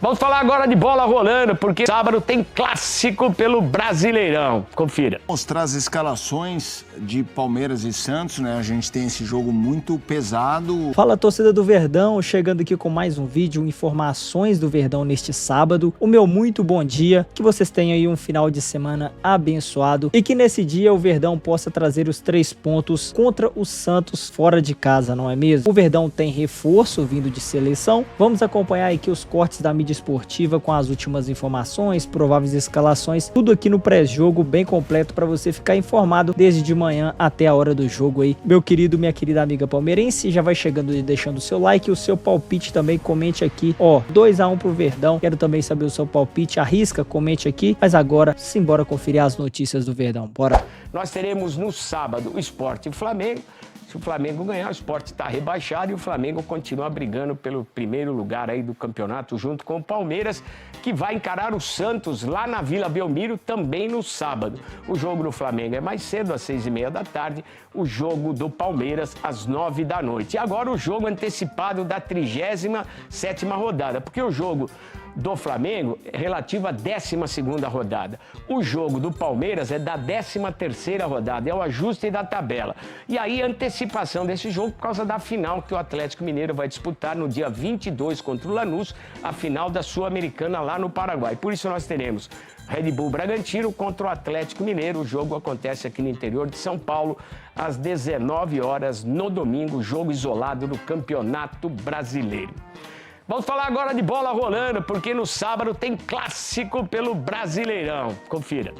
Vamos falar agora de bola rolando, porque sábado tem clássico pelo Brasileirão. Confira. Mostrar as escalações de Palmeiras e Santos, né? A gente tem esse jogo muito pesado. Fala, torcida do Verdão, chegando aqui com mais um vídeo, informações do Verdão neste sábado. O meu muito bom dia, que vocês tenham aí um final de semana abençoado e que nesse dia o Verdão possa trazer os 3 pontos contra o Santos fora de casa, não é mesmo? O Verdão tem reforço vindo de seleção. Vamos acompanhar aqui os cortes da mídia esportiva com as últimas informações, prováveis escalações, tudo aqui no pré-jogo bem completo para você ficar informado desde de manhã até a hora do jogo aí. Meu querido, minha querida amiga palmeirense, já vai chegando e deixando o seu like, o seu palpite também, comente aqui, ó, 2-1 pro Verdão. Quero também saber o seu palpite, arrisca, comente aqui, mas agora simbora conferir as notícias do Verdão, bora. Nós teremos no sábado o Sport e o Flamengo. Se o Flamengo ganhar, o Sport está rebaixado e o Flamengo continua brigando pelo primeiro lugar aí do campeonato junto com o Palmeiras, que vai encarar o Santos lá na Vila Belmiro também no sábado. O jogo do Flamengo é mais cedo, às 6h30 da tarde, o jogo do Palmeiras às 9 da noite. E agora o jogo antecipado da 37ª rodada, porque o jogo do Flamengo é relativo à 12ª rodada. O jogo do Palmeiras é da 13ª rodada, é o ajuste da tabela. E aí, antecipação desse jogo por causa da final que o Atlético Mineiro vai disputar no dia 22 contra o Lanús, a final da Sul-Americana lá no Paraguai. Por isso nós teremos Red Bull Bragantino contra o Atlético Mineiro. O jogo acontece aqui no interior de São Paulo, às 19 horas no domingo, jogo isolado do Campeonato Brasileiro. Vamos falar agora de bola rolando, porque no sábado tem clássico pelo Brasileirão. Confira.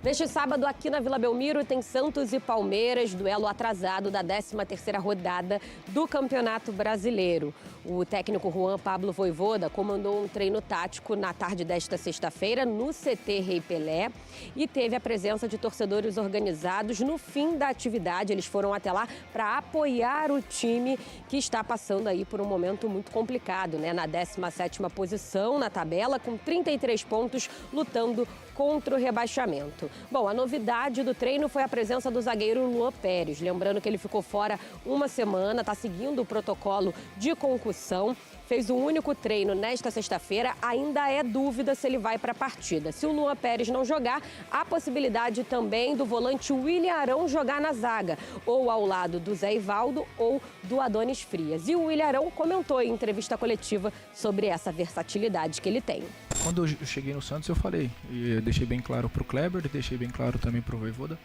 Neste sábado, aqui na Vila Belmiro, tem Santos e Palmeiras, duelo atrasado da 13ª rodada do Campeonato Brasileiro. O técnico Juan Pablo Vojvoda comandou um treino tático na tarde desta sexta-feira no CT Rei Pelé e teve a presença de torcedores organizados. No fim da atividade, eles foram até lá para apoiar o time que está passando aí por um momento muito complicado, né? Na 17ª posição na tabela, com 33 pontos, lutando contra o rebaixamento. Bom, a novidade do treino foi a presença do zagueiro Luan Pérez. Lembrando que ele ficou fora uma semana, está seguindo o protocolo de concussão. Fez o único treino nesta sexta-feira, ainda é dúvida se ele vai para a partida. Se o Luan Pérez não jogar, há possibilidade também do volante William Arão jogar na zaga, ou ao lado do Zé Ivaldo ou do Adonis Frias. E o William Arão comentou em entrevista coletiva sobre essa versatilidade que ele tem. Quando eu cheguei no Santos, eu falei, e eu deixei bem claro pro Kleber, deixei bem claro também pro Vojvoda,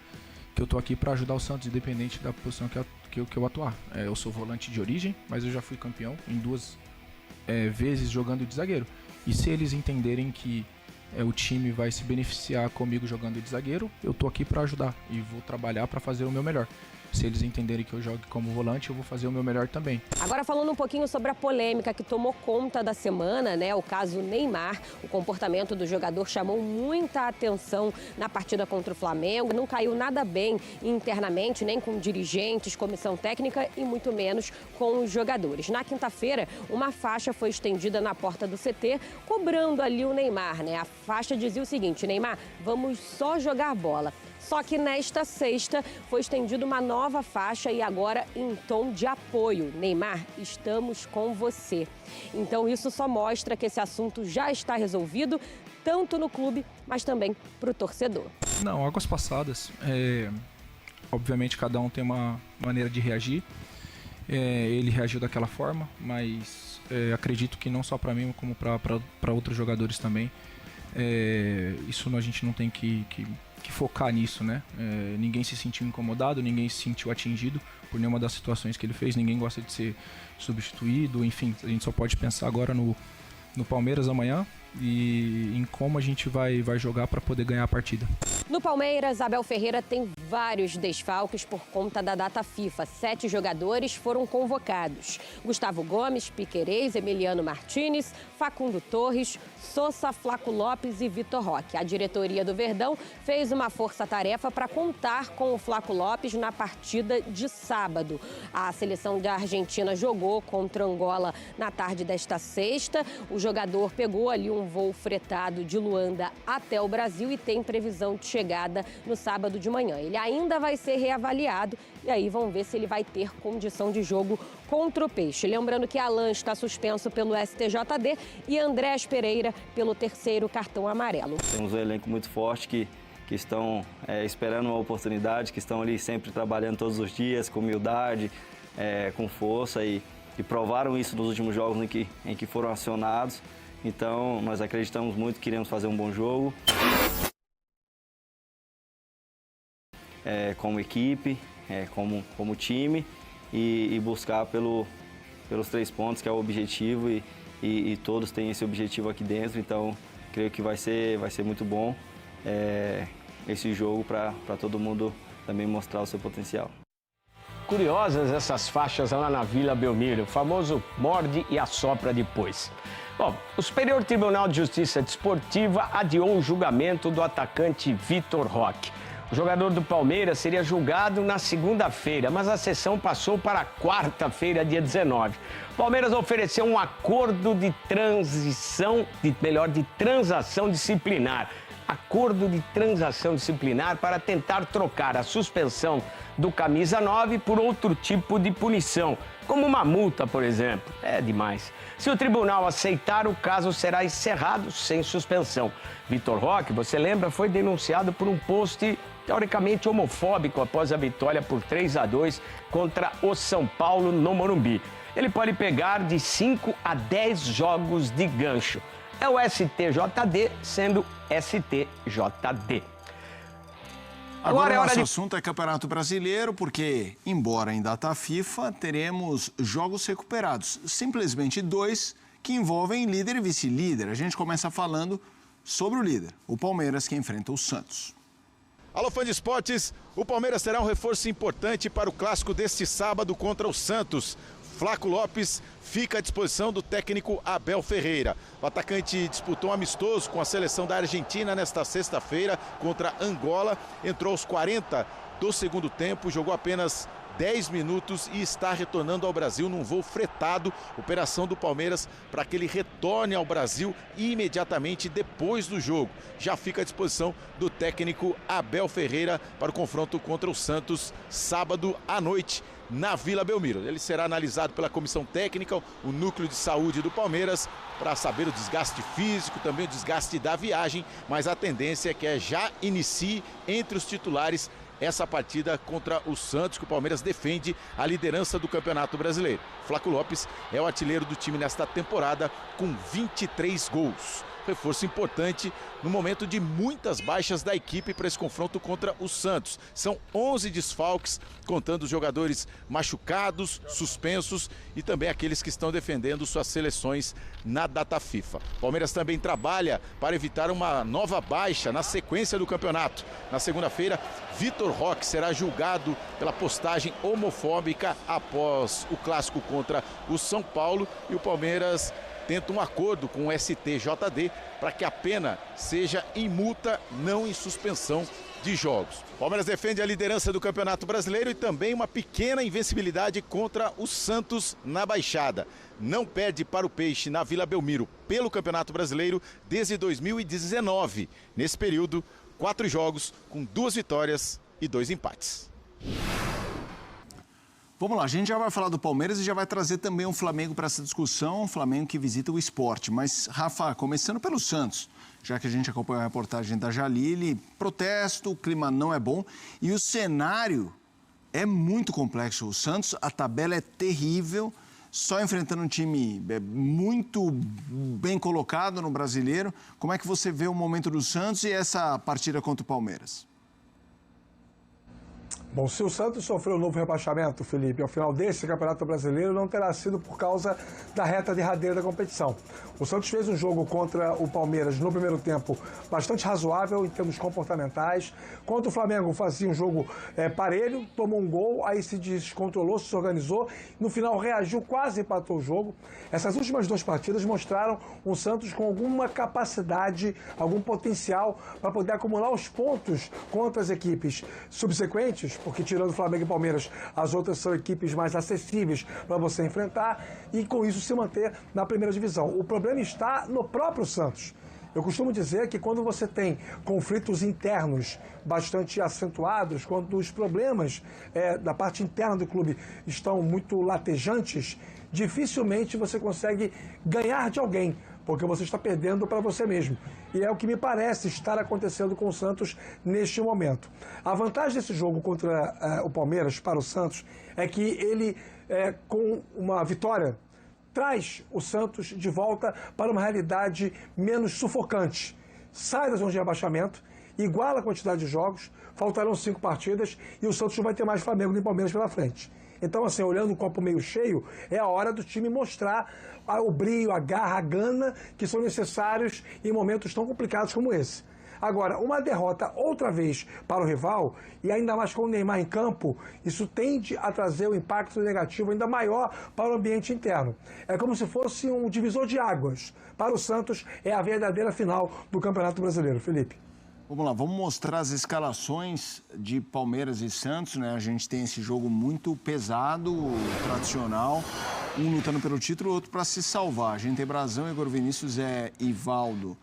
que eu tô aqui para ajudar o Santos, independente da posição que eu atuar. Eu sou volante de origem, mas eu já fui campeão em 2 vezes jogando de zagueiro. E se eles entenderem que o time vai se beneficiar comigo jogando de zagueiro, eu tô aqui para ajudar e vou trabalhar para fazer o meu melhor. Se eles entenderem que eu jogo como volante, eu vou fazer o meu melhor também. Agora falando um pouquinho sobre a polêmica que tomou conta da semana, né? O caso Neymar, o comportamento do jogador chamou muita atenção na partida contra o Flamengo. Não caiu nada bem internamente, nem com dirigentes, comissão técnica e muito menos com os jogadores. Na quinta-feira, uma faixa foi estendida na porta do CT, cobrando ali o Neymar, né? A faixa dizia o seguinte: Neymar, vamos só jogar bola. Só que nesta sexta foi estendida uma nova faixa e agora em tom de apoio. Neymar, estamos com você. Então isso só mostra que esse assunto já está resolvido, tanto no clube, mas também para o torcedor. Não, águas passadas. Obviamente cada um tem uma maneira de reagir. Ele reagiu daquela forma, mas acredito que não só para mim, como para outros jogadores também. Isso a gente não tem que focar nisso, né? Ninguém se sentiu incomodado, ninguém se sentiu atingido por nenhuma das situações que ele fez, ninguém gosta de ser substituído, enfim, a gente só pode pensar agora no Palmeiras amanhã e em como a gente vai jogar para poder ganhar a partida. No Palmeiras, Abel Ferreira tem vários desfalques por conta da data FIFA. 7 jogadores foram convocados: Gustavo Gomes, Piquerez, Emiliano Martínez, Facundo Torres, Sousa, Flaco Lopes e Vitor Roque. A diretoria do Verdão fez uma força-tarefa para contar com o Flaco Lopes na partida de sábado. A seleção da Argentina jogou contra Angola na tarde desta sexta. O jogador pegou ali um um voo fretado de Luanda até o Brasil e tem previsão de chegada no sábado de manhã. Ele ainda vai ser reavaliado e aí vamos ver se ele vai ter condição de jogo contra o Peixe. Lembrando que Alan está suspenso pelo STJD e Andrés Pereira pelo 3º cartão amarelo. Temos um elenco muito forte que estão esperando uma oportunidade, que estão ali sempre trabalhando todos os dias, com humildade, com força e provaram isso nos últimos jogos em que foram acionados. Então, nós acreditamos muito que iremos fazer um bom jogo. Como equipe, como time e buscar pelos 3 pontos, que é o objetivo e todos têm esse objetivo aqui dentro. Então, creio que vai ser muito bom esse jogo para todo mundo também mostrar o seu potencial. Curiosas essas faixas lá na Vila Belmiro, o famoso morde e assopra depois. Bom, o Superior Tribunal de Justiça Desportiva adiou o julgamento do atacante Vitor Roque. O jogador do Palmeiras seria julgado na segunda-feira, mas a sessão passou para quarta-feira, dia 19. O Palmeiras ofereceu um acordo de transação disciplinar. Acordo de transação disciplinar para tentar trocar a suspensão do camisa 9 por outro tipo de punição, como uma multa, por exemplo. É demais. Se o tribunal aceitar, o caso será encerrado sem suspensão. Vitor Roque, você lembra, foi denunciado por um post teoricamente homofóbico após a vitória por 3-2 contra o São Paulo no Morumbi. Ele pode pegar de 5 a 10 jogos de gancho. É o STJD sendo STJD. Agora o nosso assunto é Campeonato Brasileiro, porque, embora em data FIFA, teremos jogos recuperados. Simplesmente 2 que envolvem líder e vice-líder. A gente começa falando sobre o líder, o Palmeiras, que enfrenta o Santos. Alô, fã de esportes, o Palmeiras terá um reforço importante para o clássico deste sábado contra o Santos. Flaco Lopes fica à disposição do técnico Abel Ferreira. O atacante disputou um amistoso com a seleção da Argentina nesta sexta-feira contra Angola. Entrou aos 40 do segundo tempo, jogou apenas 10 minutos e está retornando ao Brasil num voo fretado. Operação do Palmeiras para que ele retorne ao Brasil imediatamente depois do jogo. Já fica à disposição do técnico Abel Ferreira para o confronto contra o Santos sábado à noite na Vila Belmiro. Ele será analisado pela comissão técnica, o núcleo de saúde do Palmeiras, para saber o desgaste físico, também o desgaste da viagem, mas a tendência é que já inicie entre os titulares essa partida contra o Santos, que o Palmeiras defende a liderança do Campeonato Brasileiro. Flaco Lopes é o artilheiro do time nesta temporada com 23 gols. Reforço importante no momento de muitas baixas da equipe para esse confronto contra o Santos. São 11 desfalques, contando os jogadores machucados, suspensos e também aqueles que estão defendendo suas seleções na data FIFA. O Palmeiras também trabalha para evitar uma nova baixa na sequência do campeonato. Na segunda-feira, Vitor Roque será julgado pela postagem homofóbica após o clássico contra o São Paulo e o Palmeiras tenta um acordo com o STJD para que a pena seja em multa, não em suspensão de jogos. O Palmeiras defende a liderança do Campeonato Brasileiro e também uma pequena invencibilidade contra o Santos na Baixada. Não perde para o Peixe na Vila Belmiro pelo Campeonato Brasileiro desde 2019. Nesse período, 4 jogos com 2 vitórias e 2 empates. Vamos lá, a gente já vai falar do Palmeiras e já vai trazer também um Flamengo para essa discussão, um Flamengo que visita o esporte. Mas, Rafa, começando pelo Santos, já que a gente acompanhou a reportagem da Jalile, protesto, o clima não é bom e o cenário é muito complexo. O Santos, a tabela é terrível, só enfrentando um time muito bem colocado no Brasileiro. Como é que você vê o momento do Santos e essa partida contra o Palmeiras? Bom, se o Santos sofreu um novo rebaixamento, Felipe, ao final desse Campeonato Brasileiro, não terá sido por causa da reta derradeira da competição. O Santos fez um jogo contra o Palmeiras no primeiro tempo bastante razoável em termos comportamentais. Contra o Flamengo fazia um jogo parelho, tomou um gol, aí se descontrolou, se organizou, no final reagiu, quase empatou o jogo. Essas últimas 2 partidas mostraram um Santos com alguma capacidade, algum potencial para poder acumular os pontos contra as equipes subsequentes, porque tirando Flamengo e Palmeiras, as outras são equipes mais acessíveis para você enfrentar e com isso se manter na primeira divisão. O problema está no próprio Santos. Eu costumo dizer que quando você tem conflitos internos bastante acentuados, quando os problemas da parte interna do clube estão muito latejantes, dificilmente você consegue ganhar de alguém, porque você está perdendo para você mesmo. E é o que me parece estar acontecendo com o Santos neste momento. A vantagem desse jogo contra o Palmeiras para o Santos é que ele, com uma vitória, traz o Santos de volta para uma realidade menos sufocante. Sai da zona de rebaixamento, iguala a quantidade de jogos, faltarão 5 partidas e o Santos não vai ter mais Flamengo nem Palmeiras pela frente. Então, assim, olhando o copo meio cheio, é a hora do time mostrar o brio, a garra, a gana que são necessários em momentos tão complicados como esse. Agora, uma derrota outra vez para o rival, e ainda mais com o Neymar em campo, isso tende a trazer um impacto negativo ainda maior para o ambiente interno. É como se fosse um divisor de águas. Para o Santos, é a verdadeira final do Campeonato Brasileiro. Felipe. Vamos lá, vamos mostrar as escalações de Palmeiras e Santos, né? A gente tem esse jogo muito pesado, tradicional, um lutando pelo título, outro para se salvar. A gente tem Brazão, Igor Vinícius, Ivaldo,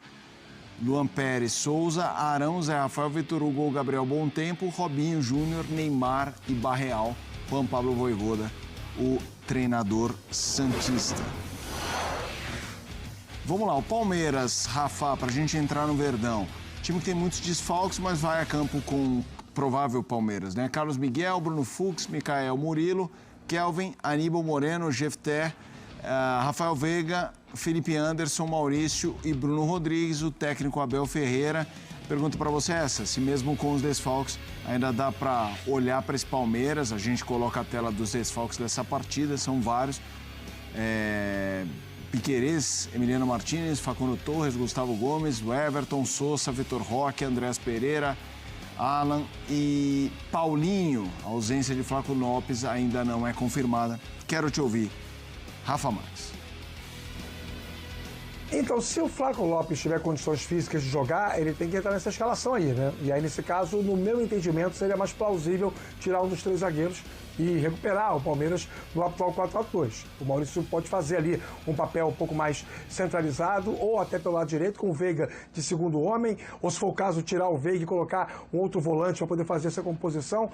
Luan Pérez, Souza, Arão, Zé Rafael, Vitor Hugo, Gabriel Bom Tempo, Robinho Júnior, Neymar e Barreal, Juan Pablo Vojvoda, o treinador santista. Vamos lá, o Palmeiras, Rafa, para a gente entrar no Verdão. Time que tem muitos desfalques, mas vai a campo com provável Palmeiras, né? Carlos Miguel, Bruno Fux, Micael Murilo, Kelvin, Aníbal Moreno, Jefté, Rafael Veiga, Felipe Anderson, Maurício e Bruno Rodrigues, o técnico Abel Ferreira. Pergunta para você essa, se mesmo com os desfalques ainda dá para olhar para esse Palmeiras, a gente coloca a tela dos desfalques dessa partida, são vários. Piquerez, Emiliano Martínez, Facundo Torres, Gustavo Gomes, Everton, Sousa, Vitor Roque, Andrés Pereira, Alan e Paulinho. A ausência de Flaco Lopes ainda não é confirmada. Quero te ouvir. Rafa Marques. Então, se o Flaco Lopes tiver condições físicas de jogar, ele tem que entrar nessa escalação aí, né? E aí, nesse caso, no meu entendimento, seria mais plausível tirar um dos 3 zagueiros e recuperar o Palmeiras no atual 4-4-2. O Maurício pode fazer ali um papel um pouco mais centralizado, ou até pelo lado direito, com o Veiga de segundo homem, ou se for o caso, tirar o Veiga e colocar um outro volante para poder fazer essa composição.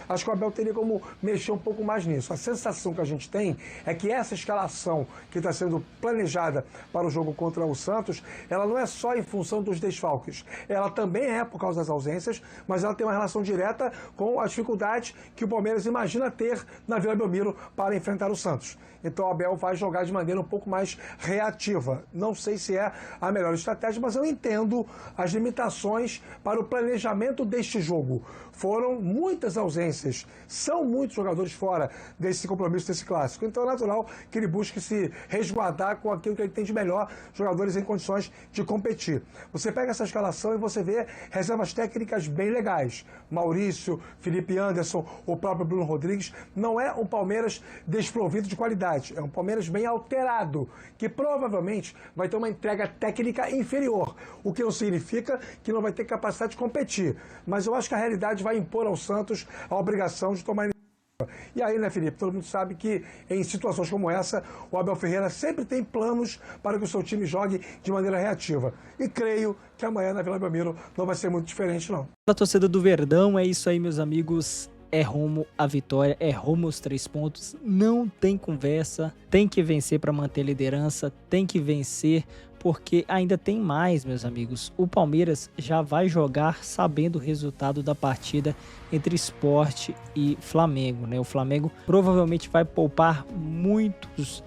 Acho que o Abel teria como mexer um pouco mais nisso. A sensação que a gente tem é que essa escalação que está sendo planejada para o jogo contra o Santos, ela não é só em função dos desfalques. Ela também é por causa das ausências, mas ela tem uma relação direta com a dificuldade que o Palmeiras imagina ter na Vila Belmiro para enfrentar o Santos. Então o Abel vai jogar de maneira um pouco mais reativa. Não sei se é a melhor estratégia, mas eu entendo as limitações para o planejamento deste jogo. Foram muitas ausências, são muitos jogadores fora desse compromisso, desse clássico. Então é natural que ele busque se resguardar com aquilo que ele tem de melhor, jogadores em condições de competir. Você pega essa escalação e você vê reservas técnicas bem legais. Maurício, Felipe Anderson, o próprio Bruno Rodrigues. Não é um Palmeiras desprovido de qualidade. É um Palmeiras bem alterado, que provavelmente vai ter uma entrega técnica inferior, o que não significa que não vai ter capacidade de competir. Mas eu acho que a realidade vai impor ao Santos a obrigação de tomar iniciativa. E aí, né, Felipe, todo mundo sabe que em situações como essa, o Abel Ferreira sempre tem planos para que o seu time jogue de maneira reativa. E creio que amanhã na Vila Belmiro não vai ser muito diferente, não. A torcida do Verdão, é isso aí, meus amigos. É rumo à vitória, é rumo aos 3 pontos, não tem conversa, tem que vencer para manter a liderança, tem que vencer porque ainda tem mais, meus amigos. O Palmeiras já vai jogar sabendo o resultado da partida entre Sport e Flamengo, né? O Flamengo provavelmente vai poupar muitos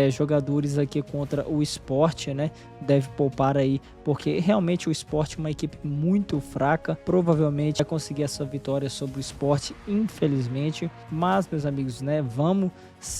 jogadores aqui contra o Sport, né? Deve poupar aí, porque realmente o Sport é uma equipe muito fraca. Provavelmente vai conseguir essa vitória sobre o Sport, infelizmente. Mas, meus amigos, né? Vamos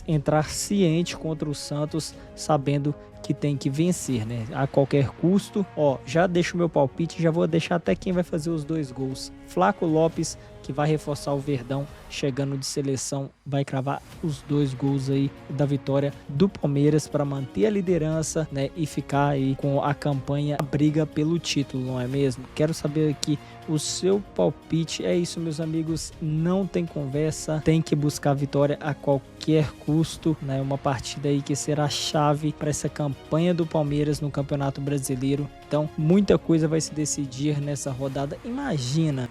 entrar ciente contra o Santos, sabendo que tem que vencer, né? A qualquer custo. Ó, já deixo o meu palpite, já vou deixar até quem vai fazer os 2 gols. Flaco Lopes, que vai reforçar o Verdão chegando de seleção, vai cravar os 2 gols aí da vitória do Palmeiras para manter a liderança, né, e ficar aí com a campanha, a briga pelo título, não é mesmo? Quero saber aqui o seu palpite. É isso, meus amigos, não tem conversa, tem que buscar a vitória a qualquer custo, né? Uma partida aí que será chave para essa campanha do Palmeiras no Campeonato Brasileiro. Então, muita coisa vai se decidir nessa rodada. Imagina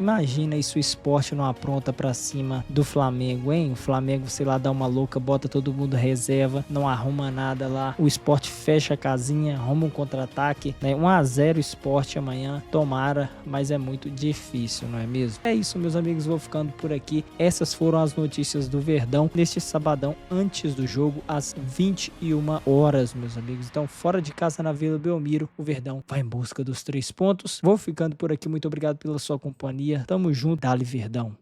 isso, o Sport não apronta para cima do Flamengo, hein? O Flamengo, sei lá, dá uma louca, bota todo mundo reserva, não arruma nada lá. O Sport fecha a casinha, arruma um contra-ataque, né? 1-0 Sport amanhã, tomara, mas é muito difícil, não é mesmo? É isso, meus amigos, vou ficando por aqui. Essas foram as notícias do Verdão neste sabadão antes do jogo, às 21 horas, meus amigos. Então, fora de casa na Vila Belmiro, o Verdão vai em busca dos 3 pontos. Vou ficando por aqui, muito obrigado pela sua companhia. Tamo junto, Dali Verdão.